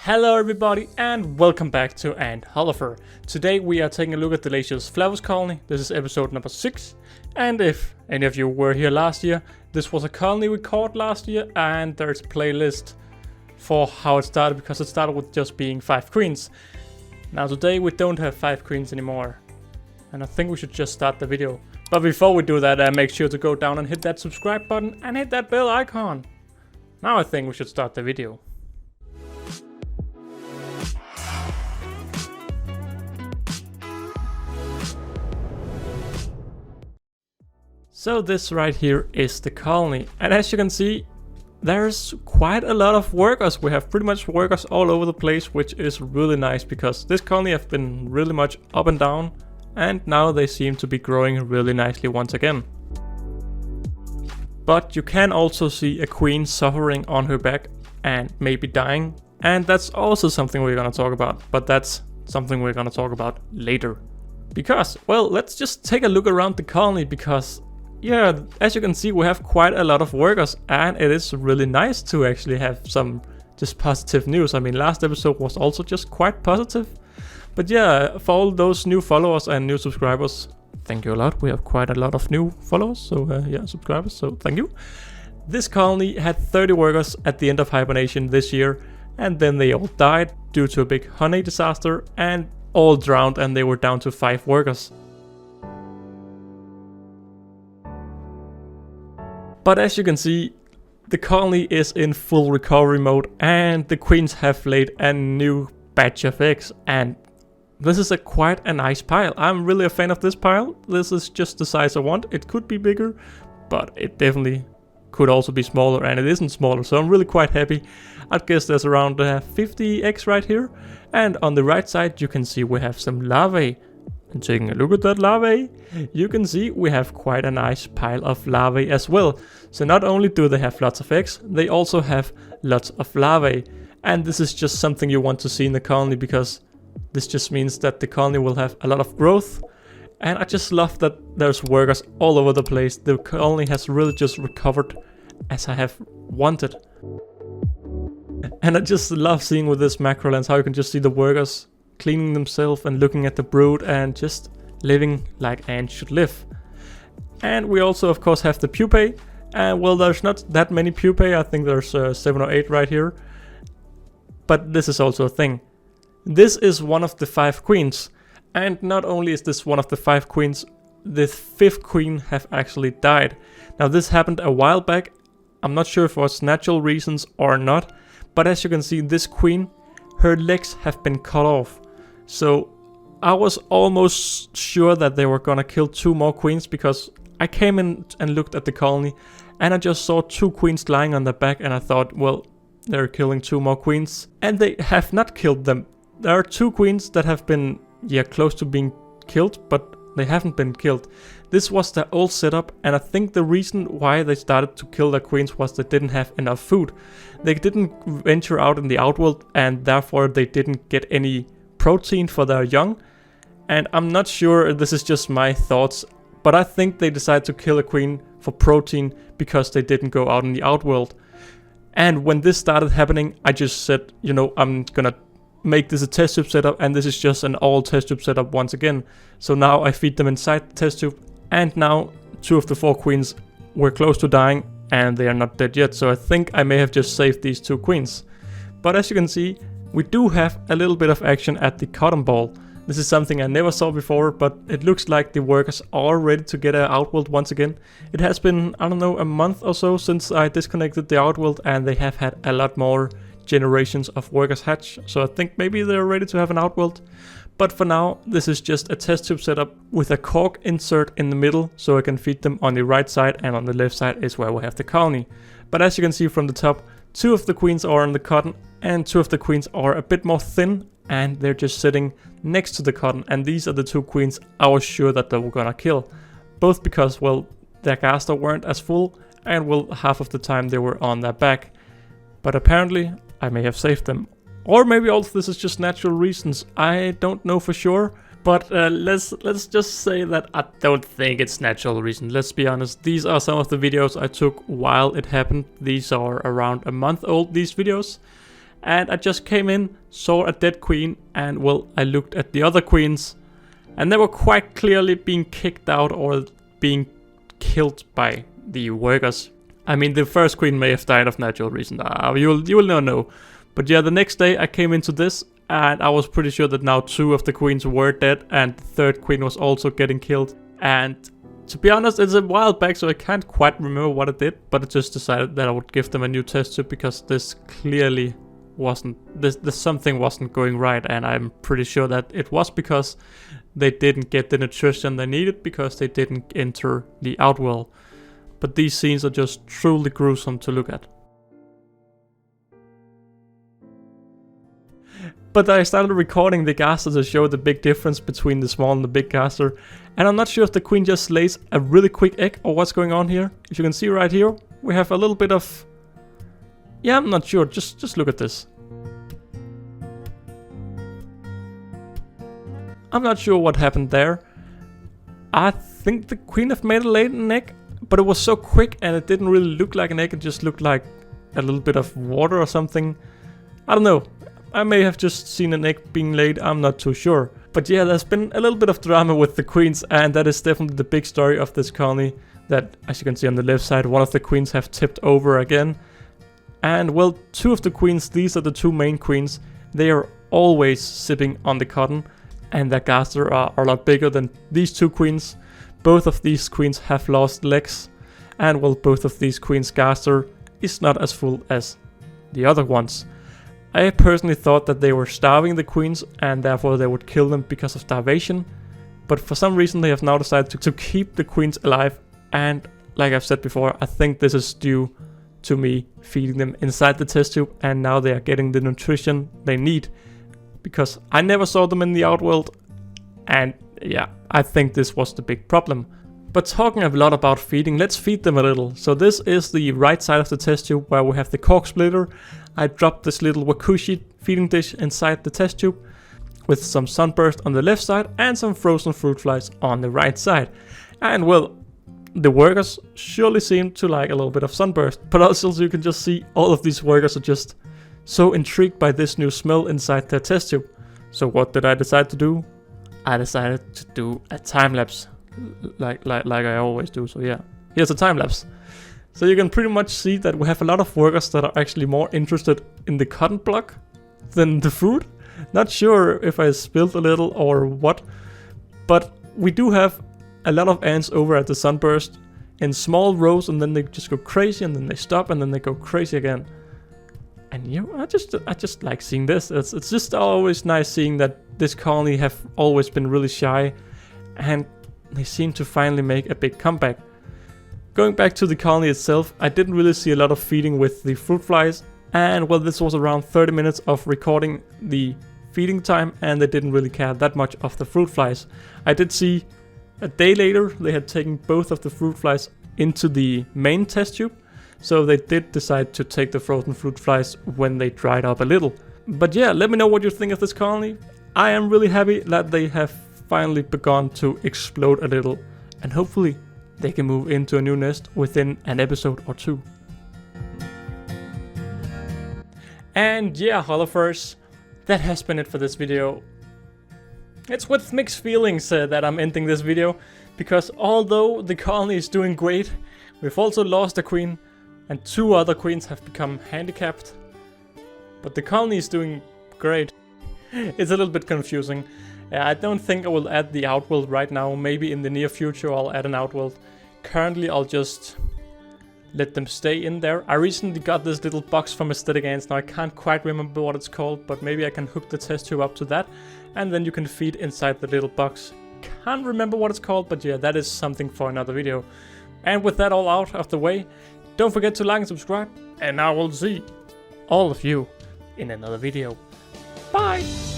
Hello everybody and welcome back to Ant Holleufer. Today we are taking a look at the Lasius Flavus colony. This is episode number 6, and if any of you were here last year, this was a colony we caught last year, and there's a playlist for how it started because it started with just being 5 queens. Now today we don't have 5 queens anymore, and I think we should just start the video. But before we do that, make sure to go down and hit that subscribe button and hit that bell icon. Now I think we should start the video. So this right here is the colony, and as you can see, there's quite a lot of workers. We have pretty much workers all over the place, which is really nice because this colony has been really much up and down, and now they seem to be growing really nicely once again. But you can also see a queen suffering on her back and maybe dying, and that's also something we're gonna talk about, but that's something we're gonna talk about later. Because, well, let's just take a look around the colony because yeah, as you can see, we have quite a lot of workers, and it is really nice to actually have some just positive news. I mean, last episode was also just quite positive. But yeah, for all those new followers and new subscribers, thank you a lot. We have quite a lot of new followers, so yeah, subscribers, so thank you. This colony had 30 workers at the end of hibernation this year, and then they all died due to a big honey disaster, and all drowned, and they were down to 5 workers. But as you can see, the colony is in full recovery mode, and the queens have laid a new batch of eggs, and this is quite a nice pile. I'm really a fan of this pile. This is just the size I want. It could be bigger, but it definitely could also be smaller, and it isn't smaller, so I'm really quite happy. I'd guess there's around 50 eggs right here, and on the right side you can see we have some larvae. And taking a look at that larvae, you can see we have quite a nice pile of larvae as well. So not only do they have lots of eggs, they also have lots of larvae. And this is just something you want to see in the colony because this just means that the colony will have a lot of growth. And I just love that there's workers all over the place. The colony has really just recovered as I have wanted. And I just love seeing with this macro lens how you can just see the workers cleaning themselves and looking at the brood and just living like ants should live. And we also of course have the pupae, and well, there's not that many pupae. I think there's 7 or 8 right here, but this is also a thing. This is one of the 5 queens, and not only is this one of the 5 queens, the 5th queen have actually died. Now this happened a while back. I'm not sure if it was natural reasons or not, but as you can see, this queen, her legs have been cut off. So I was almost sure that they were gonna kill 2 more queens because I came in and looked at the colony and I just saw 2 queens lying on their back, and I thought, well, they're killing 2 more queens, and they have not killed them. There are 2 queens that have been, yeah, close to being killed, but they haven't been killed. This was their old setup, and I think the reason why they started to kill their queens was they didn't have enough food. They didn't venture out in the outworld, and therefore they didn't get any protein for their young. And I'm not sure, this is just my thoughts, but I think they decided to kill a queen for protein because they didn't go out in the outworld. And when this started happening, I just said, you know, I'm gonna make this a test tube setup, and this is just an all test tube setup once again. So now I feed them inside the test tube, and now 2 of the 4 queens were close to dying, and they are not dead yet. So I think I may have just saved these 2 queens. But as you can see, we do have a little bit of action at the cotton ball. This is something I never saw before, but it looks like the workers are ready to get an outworld once again. It has been, I don't know, a month or so since I disconnected the outworld, and they have had a lot more generations of workers hatch. So I think maybe they're ready to have an outworld. But for now, this is just a test tube setup with a cork insert in the middle, so I can feed them on the right side, and on the left side is where we have the colony. But as you can see from the top, 2 of the queens are on the cotton, and 2 of the queens are a bit more thin, and they're just sitting next to the cotton. And these are the 2 queens I was sure that they were gonna kill. Both because, well, their gaster weren't as full, and well, half of the time they were on their back. But apparently, I may have saved them. Or maybe also this is just natural reasons. I don't know for sure. But let's just say that I don't think it's natural reason. Let's be honest. These are some of the videos I took while it happened. These are around a month old, these videos. And I just came in, saw a dead queen, and well, I looked at the other queens, and they were quite clearly being kicked out or being killed by the workers. I mean, the first queen may have died of natural reason. You will never know. But yeah, the next day I came into this, and I was pretty sure that now 2 of the queens were dead, and the 3rd queen was also getting killed. And to be honest, it's a while back, so I can't quite remember what I did, but I just decided that I would give them a new test tube because this clearly wasn't, something wasn't going right, and I'm pretty sure that it was because they didn't get the nutrition they needed because they didn't enter the outworld. But these scenes are just truly gruesome to look at. But I started recording the gaster to show the big difference between the small and the big gaster. And I'm not sure if the queen just lays a really quick egg or what's going on here. If you can see right here, we have a little bit of... Yeah, I'm not sure. Just look at this. I'm not sure what happened there. I think the queen have made a laid an egg, but it was so quick and it didn't really look like an egg. It just looked like a little bit of water or something. I don't know. I may have just seen an egg being laid, I'm not too sure. But yeah, there's been a little bit of drama with the queens, and that is definitely the big story of this colony. That, as you can see on the left side, one of the queens have tipped over again. And well, 2 of the queens, these are the 2 main queens, they are always sipping on the cotton. And their gaster are a lot bigger than these 2 queens. Both of these queens have lost legs. And well, both of these queens' gaster is not as full as the other ones. I personally thought that they were starving the queens and therefore they would kill them because of starvation. But for some reason they have now decided to keep the queens alive. And like I've said before, I think this is due to me feeding them inside the test tube. And now they are getting the nutrition they need. Because I never saw them in the outworld. And yeah, I think this was the big problem. But talking a lot about feeding, let's feed them a little. So this is the right side of the test tube where we have the cork splitter. I dropped this little WaKooshi feeding dish inside the test tube with some sunburst on the left side and some frozen fruit flies on the right side. And well, the workers surely seem to like a little bit of sunburst. But also you can just see all of these workers are just so intrigued by this new smell inside their test tube. So what did I decide to do? I decided to do a time lapse. Like I always do, so yeah. Here's a time lapse. So you can pretty much see that we have a lot of workers that are actually more interested in the cotton block than the food. Not sure if I spilled a little or what, but we do have a lot of ants over at the sunburst in small rows, and then they just go crazy, and then they stop, and then they go crazy again. And you know, I just like seeing this. It's just always nice seeing that this colony have always been really shy, and they seem to finally make a big comeback. Going back to the colony itself, I didn't really see a lot of feeding with the fruit flies. And well, this was around 30 minutes of recording the feeding time, and they didn't really care that much of the fruit flies. I did see a day later they had taken both of the fruit flies into the main test tube. So they did decide to take the frozen fruit flies when they dried up a little. But yeah, let me know what you think of this colony. I am really happy that they have finally begun to explode a little, and hopefully they can move into a new nest within an episode or 2. And yeah, Holleuffers, that has been it for this video. It's with mixed feelings that I'm ending this video, because although the colony is doing great, we've also lost a queen, and 2 other queens have become handicapped. But the colony is doing great. It's a little bit confusing. I don't think I will add the outworld right now. Maybe in the near future I'll add an outworld. Currently I'll just let them stay in there. I recently got this little box from Aesthetic Ants. Now I can't quite remember what it's called, but maybe I can hook the test tube up to that, and then you can feed inside the little box. Can't remember what it's called, but yeah, that is something for another video. And with that all out of the way, don't forget to like and subscribe, and I will see all of you in another video. Bye!